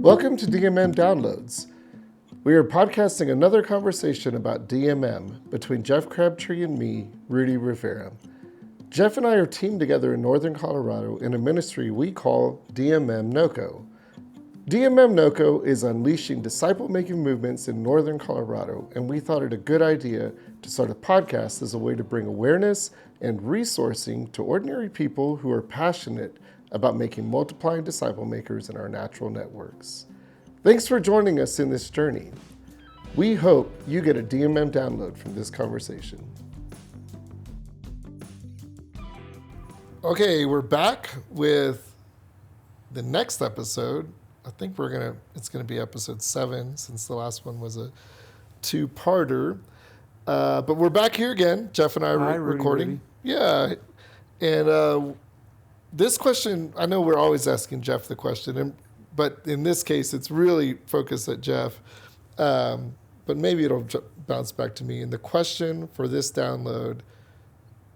Welcome to DMM Downloads. We are podcasting another conversation about DMM between Jeff Crabtree and me, Rudy Rivera. Jeff and I are teamed together in Northern Colorado in a ministry we call DMM NOCO. DMM NOCO is unleashing disciple-making movements in Northern Colorado, and we thought it a good idea to start a podcast as a way to bring awareness and resourcing to ordinary people who are passionate about making multiplying disciple makers in our natural networks. Thanks for joining us in this journey. We hope you get a DMM download from this conversation. Okay, we're back with the next episode. I think it's gonna be episode 7 since the last one was a two-parter. But we're back here again. Jeff and I are recording. Rudy. Yeah, and this question, I know we're always asking Jeff the question, but in this case, it's really focused at Jeff. But maybe it'll bounce back to me. And the question for this download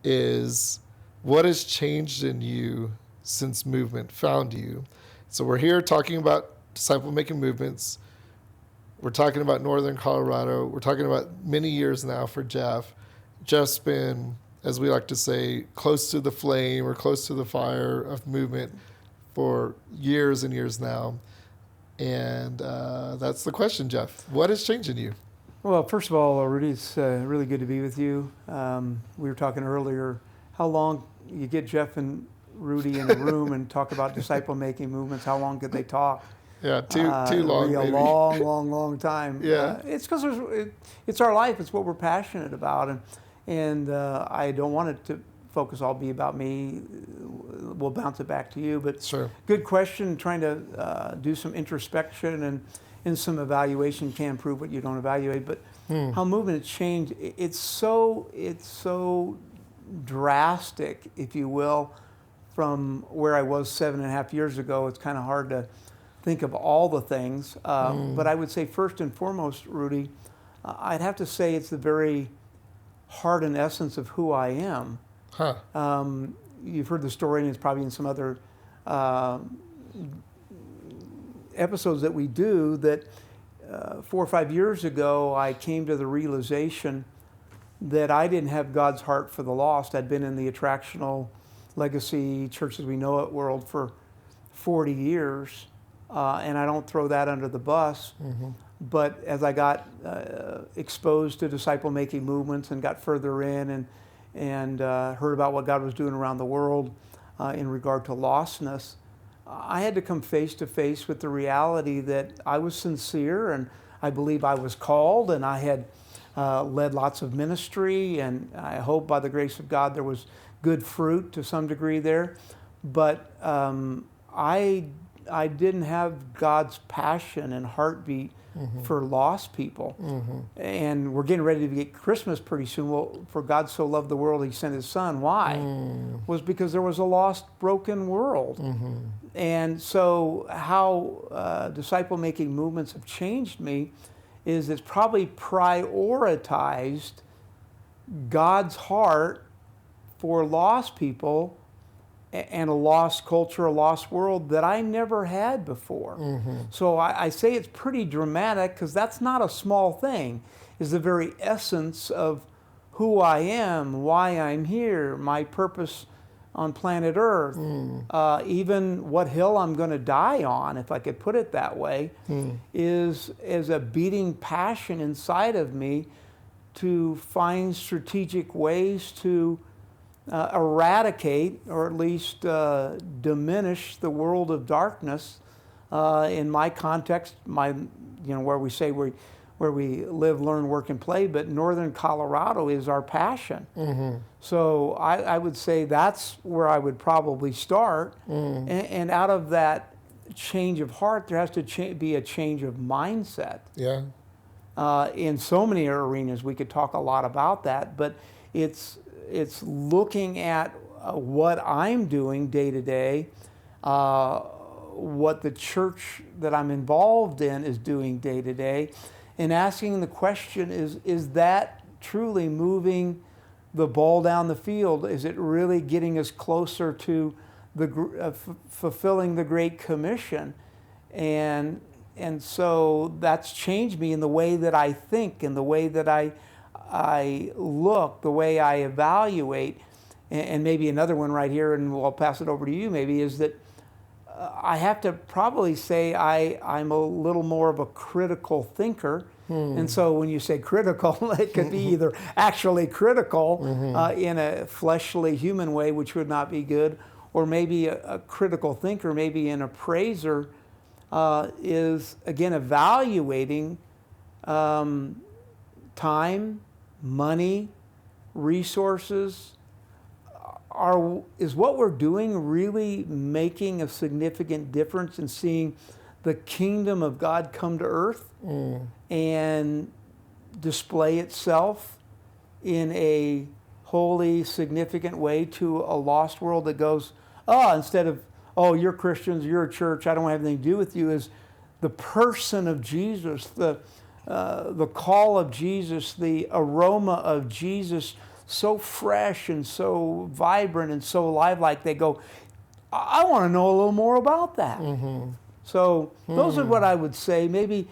is, what has changed in you since movement found you? So we're here talking about disciple-making movements. We're talking about Northern Colorado. We're talking about many years now for Jeff. Jeff's been, as we like to say, close to the flame or close to the fire of movement for years and years now. And that's the question, Jeff. What has changed in you? Well, first of all, Rudy, it's really good to be with you. We were talking earlier, how long you get Jeff and Rudy in a room and talk about disciple-making movements, how long could they talk? Yeah, too long, maybe. maybe. long time. Yeah. It's because it's our life. It's what we're passionate about. And I don't want it to focus all be about me. We'll bounce it back to you. But Sure. Good question, trying to do some introspection and some evaluation can prove what you don't evaluate. But how movement has changed, it's so drastic, if you will, from where I was 7.5 years ago. It's kind of hard to think of all the things. But I would say first and foremost, Rudy, I'd have to say it's the very heart and essence of who I am. Huh. You've heard the story, and it's probably in some other episodes that we do, that 4 or 5 years ago, I came to the realization that I didn't have God's heart for the lost. I'd been in the attractional legacy church as we know it world for 40 years, and I don't throw that under the bus. Mm-hmm. But as I got exposed to disciple-making movements and got further in and heard about what God was doing around the world in regard to lostness, I had to come face to face with the reality that I was sincere, and I believe I was called, and I had led lots of ministry, and I hope by the grace of God there was good fruit to some degree there. But I didn't have God's passion and heartbeat for lost people. And we're getting ready to get Christmas pretty soon. Well, for God so loved the world, he sent his son. Why? Was because there was a lost, broken world. And so how disciple-making movements have changed me is it's probably prioritized God's heart for lost people and a lost culture, a lost world that I never had before. So I say it's pretty dramatic because that's not a small thing. It's the very essence of who I am, why I'm here, my purpose on planet Earth, even what hill I'm going to die on, if I could put it that way, is a beating passion inside of me to find strategic ways to eradicate, or at least diminish, the world of darkness. In my context, where we say where we live, learn, work, and play, but Northern Colorado is our passion. So I would say that's where I would probably start. And out of that change of heart, there has to be a change of mindset. Yeah. In so many arenas, we could talk a lot about that, but it's looking at what I'm doing day to day, what the church that I'm involved in is doing day to day, and asking the question, is that truly moving the ball down the field? Is it really getting us closer to fulfilling the Great Commission? And and so that's changed me in the way that I think, in the way that I look, the way I evaluate. And maybe another one right here, and I'll pass it over to you maybe, is that I have to probably say I'm a little more of a critical thinker. And so when you say critical, it could be either actually critical in a fleshly human way, which would not be good, or maybe a critical thinker, maybe an appraiser, is again evaluating time, money, resources. Is what we're doing really making a significant difference in seeing the kingdom of God come to earth and display itself in a holy, significant way to a lost world that goes, instead of, you're Christians, you're a church, I don't have anything to do with you, is the person of Jesus, the call of Jesus, the aroma of Jesus, so fresh and so vibrant and so lifelike, they go, I want to know a little more about that. So those are what I would say, maybe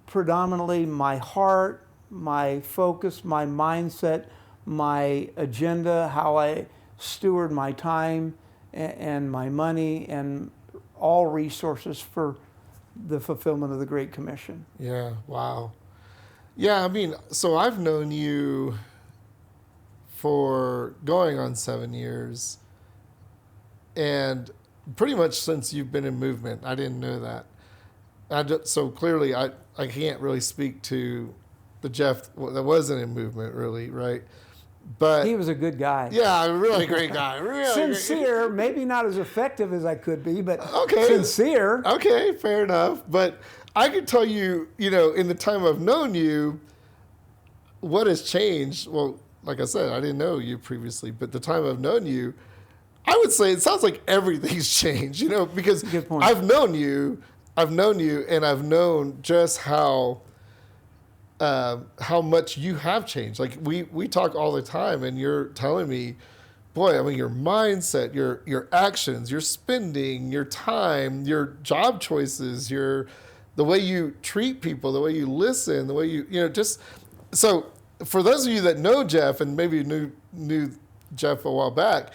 predominantly my heart, my focus, my mindset, my agenda, how I steward my time and my money and all resources for the fulfillment of the Great Commission. Yeah, wow. Yeah, I mean, so I've known you for going on 7 years, and pretty much since you've been in movement. I didn't know that. So clearly I can't really speak to the Jeff that wasn't in movement, really, right? But he was a good guy. Yeah, a really great guy. Really sincere, maybe not as effective as I could be, but sincere. Okay, fair enough. But I can tell you, in the time I've known you, what has changed. Well, like I said, I didn't know you previously, but the time I've known you, I would say it sounds like everything's changed, because Good point. I've known you, and I've known just how much you have changed. Like we talk all the time, and you're telling me, boy, I mean, your mindset, your actions, your spending, your time, your job choices, the way you treat people, the way you listen, the way you just so. For those of you that know Jeff and maybe knew Jeff a while back,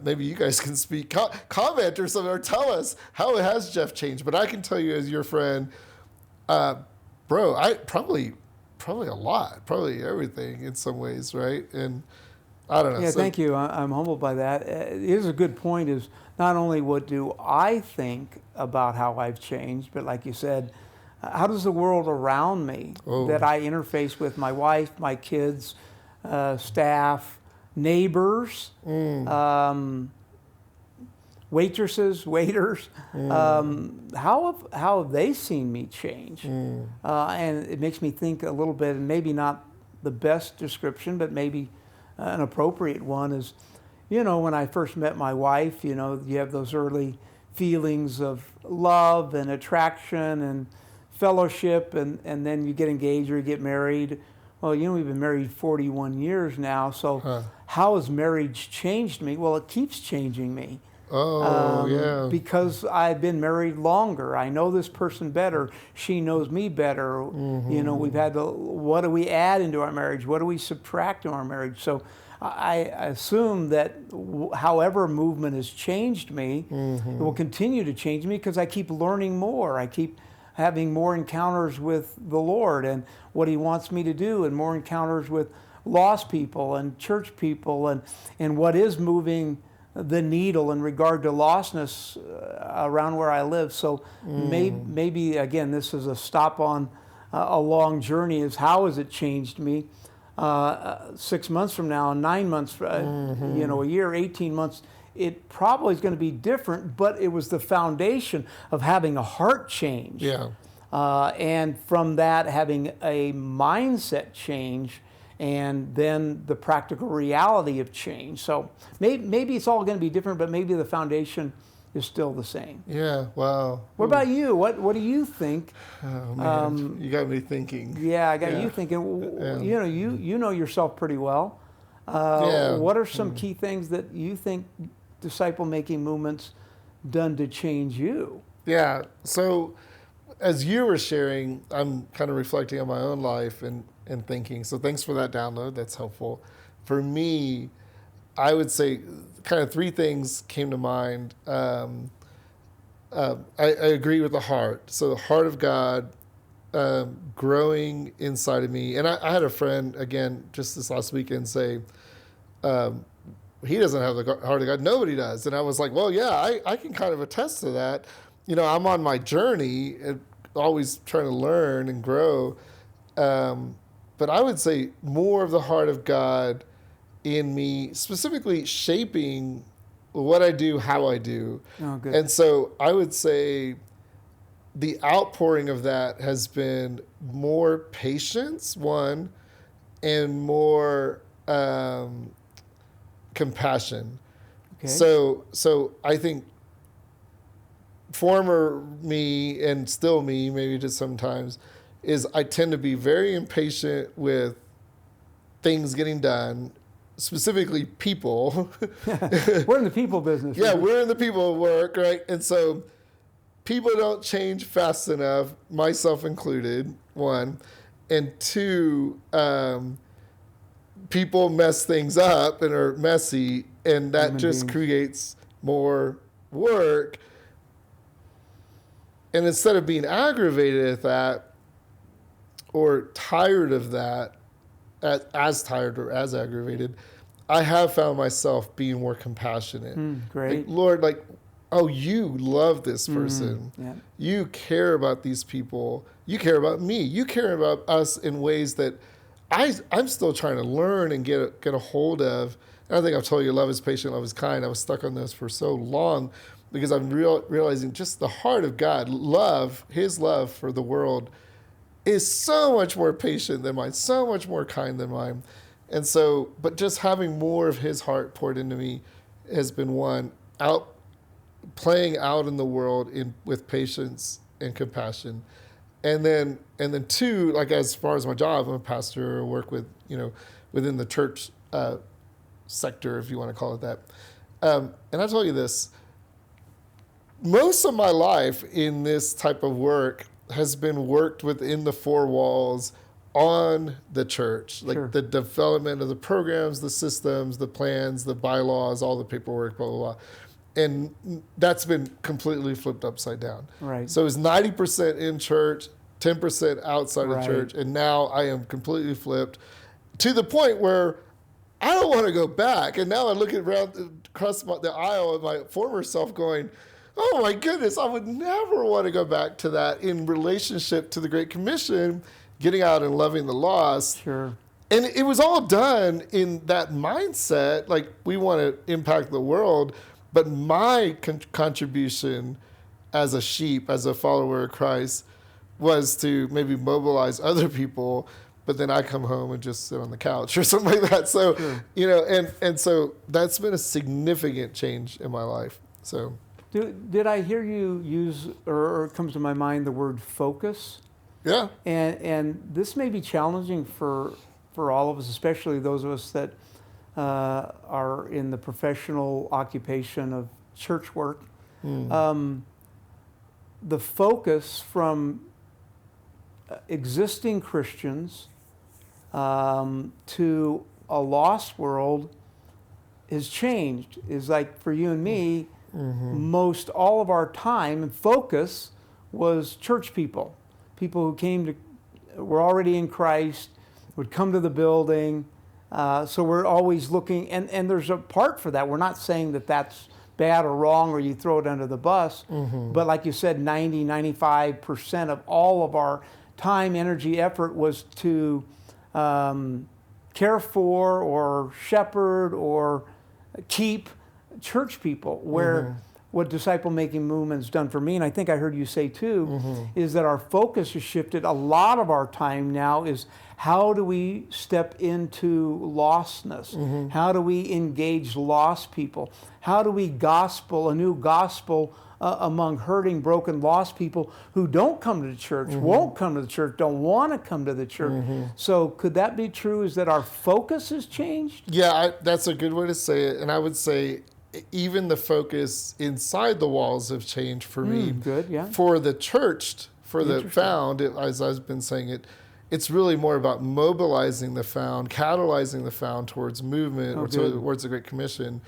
maybe you guys can speak, comment or something, or tell us how has Jeff changed. But I can tell you as your friend, bro, I probably a lot, probably everything in some ways, right? And I don't know. Yeah, thank you. I'm humbled by that. Here's a good point: is not only what do I think about how I've changed, but like you said, how does the world around me that I interface with, my wife, my kids, staff, neighbors, waitresses, waiters, how have they seen me change? And it makes me think a little bit, and maybe not the best description, but maybe an appropriate one is, when I first met my wife, you have those early feelings of love and attraction and fellowship, and then you get engaged or you get married. Well, we've been married 41 years now, so how has marriage changed me? Well, it keeps changing me. Yeah. Because I've been married longer. I know this person better. She knows me better. We've had what do we add into our marriage? What do we subtract in our marriage? So I assume that however movement has changed me, it will continue to change me because I keep learning more. I keep having more encounters with the Lord and what He wants me to do, and more encounters with lost people and church people, and what is moving the needle in regard to lostness around where I live. So maybe again, this is a stop on a long journey, is how has it changed me 6 months from now, 9 months, a year, 18 months, it probably is going to be different, but it was the foundation of having a heart change. Yeah. And from that, having a mindset change, and then the practical reality of change. So maybe it's all going to be different, but maybe the foundation is still the same. Yeah, wow. What about you? What do you think? Oh, man. You got me thinking. Yeah, I got you thinking. You know yourself pretty well. What are some key things that you think disciple-making movements done to change you? Yeah, so as you were sharing, I'm kind of reflecting on my own life and thinking. So thanks for that download. That's helpful. For me, I would say kind of three things came to mind. I agree with the heart. So the heart of God growing inside of me. And I had a friend, again, just this last weekend say, he doesn't have the heart of God. Nobody does. And I was like, well, yeah, I can kind of attest to that. You know, I'm on my journey and always trying to learn and grow. But I would say more of the heart of God in me, specifically shaping what I do, how I do. Oh, good. And so I would say the outpouring of that has been more patience, one, and more compassion. Okay. So I think former me and still me, maybe just sometimes, is I tend to be very impatient with things getting done, specifically people. We're in the people business. Yeah, we're in the people work, right? And so people don't change fast enough, myself included, one. And two, people mess things up and are messy, and that Human just beings. creates more work. And instead of being aggravated at that or tired of that, as tired or as aggravated, I have found myself being more compassionate. Great. Like, Lord, like, oh, you love this person. Yeah. You care about these people. You care about me. You care about us in ways that I'm still trying to learn and get a hold of. And I think I've told you, love is patient, love is kind. I was stuck on this for so long because I'm realizing just the heart of God, love, his love for the world is so much more patient than mine, so much more kind than mine. And so, but just having more of his heart poured into me has been one, playing out in the world with patience and compassion. And then two, like as far as my job, I'm a pastor, work with, within the church sector, if you want to call it that. And I'll tell you this, most of my life in this type of work has been worked within the four walls on the church, like Sure. the development of the programs, the systems, the plans, the bylaws, all the paperwork, blah, blah, blah. And that's been completely flipped upside down. Right. So it's 90% in church, 10% outside Right. of church. And now I am completely flipped to the point where I don't want to go back. And now I look around across the aisle at my former self going, oh my goodness, I would never want to go back to that in relationship to the Great Commission, getting out and loving the lost. Sure. And it was all done in that mindset, like we want to impact the world, but my contribution as a sheep, as a follower of Christ, was to maybe mobilize other people, but then I come home and just sit on the couch or something like that. So, Sure. and so that's been a significant change in my life. So. Did I hear you use, or it comes to my mind, the word focus? Yeah. And this may be challenging for all of us, especially those of us that are in the professional occupation of church work. The focus from existing Christians to a lost world has changed. Is like for you and me, most all of our time and focus was church people who were already in Christ, would come to the building. So we're always looking, and there's a part for that. We're not saying that that's bad or wrong or you throw it under the bus, but like you said, 95% of all of our time, energy, effort was to care for or shepherd or keep church people, where what Disciple Making Movement's done for me, and I think I heard you say too, is that our focus has shifted. A lot of our time now is how do we step into lostness? How do we engage lost people? How do we gospel, a new gospel among hurting, broken, lost people who don't come to the church, won't come to the church, don't want to come to the church? So could that be true, is that our focus has changed? Yeah, that's a good way to say it. And I would say even the focus inside the walls have changed for me. Good, yeah. For the churched for the Interesting. found, as I've been saying, it's really more about mobilizing the found, catalyzing the found towards movement or good. towards the Great Commission,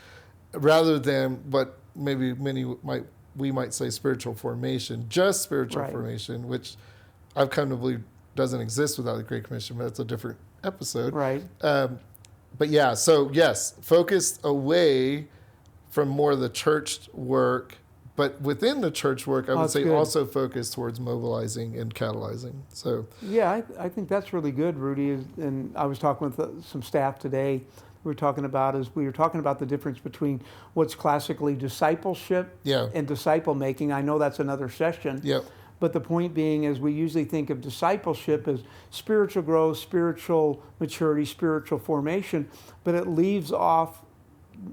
rather than what maybe we might say spiritual formation, just spiritual Right. formation, which I've come to believe doesn't exist without the Great Commission, but that's a different episode. Right. But yeah, so yes, focused away from more of the church work, but within the church work, I would that's say good. also focused towards mobilizing and catalyzing. So Yeah, I think that's really good, Rudy. And I was talking with some staff today. We were talking about the difference between what's classically discipleship yeah, and disciple making. I know that's another session. yep, But the point being is we usually think of discipleship as spiritual growth, spiritual maturity, spiritual formation, but it leaves off,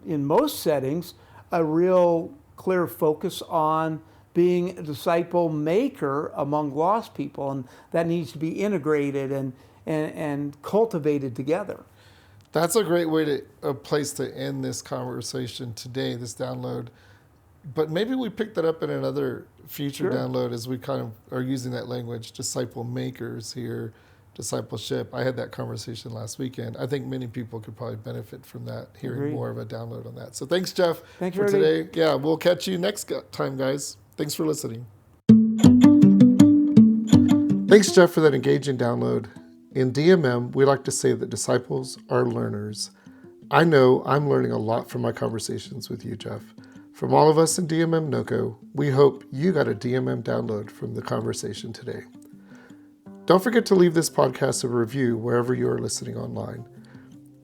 in most settings, a real clear focus on being a disciple maker among lost people, and that needs to be integrated and cultivated together. that's a great place to end this conversation today, this download. But maybe we pick that up in another future Sure. download as we kind of are using that language, disciple makers here, discipleship. I had that conversation last weekend. I think many people could probably benefit from that, hearing Agreed. more of a download on that. So thanks, Jeff, Thanks, for Rudy. today. Yeah, we'll catch you next time, guys. Thanks for listening. Thanks, Jeff, for that engaging download. In DMM, we like to say that disciples are learners. I know I'm learning a lot from my conversations with you, Jeff. From all of us in DMM NOCO, we hope you got a DMM download from the conversation today. Don't forget to leave this podcast a review wherever you are listening online.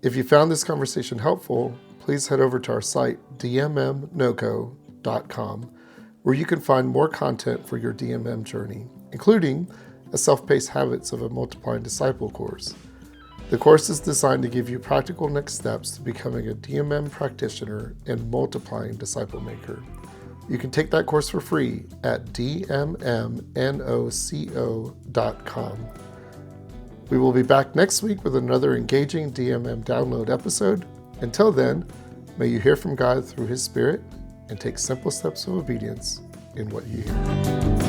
If you found this conversation helpful, please head over to our site, dmmnoco.com, where you can find more content for your DMM journey, including a Self-Paced Habits of a Multiplying Disciple course. The course is designed to give you practical next steps to becoming a DMM practitioner and multiplying disciple maker. You can take that course for free at dmmnoco.com. We will be back next week with another engaging DMM download episode. Until then, may you hear from God through His Spirit and take simple steps of obedience in what you hear.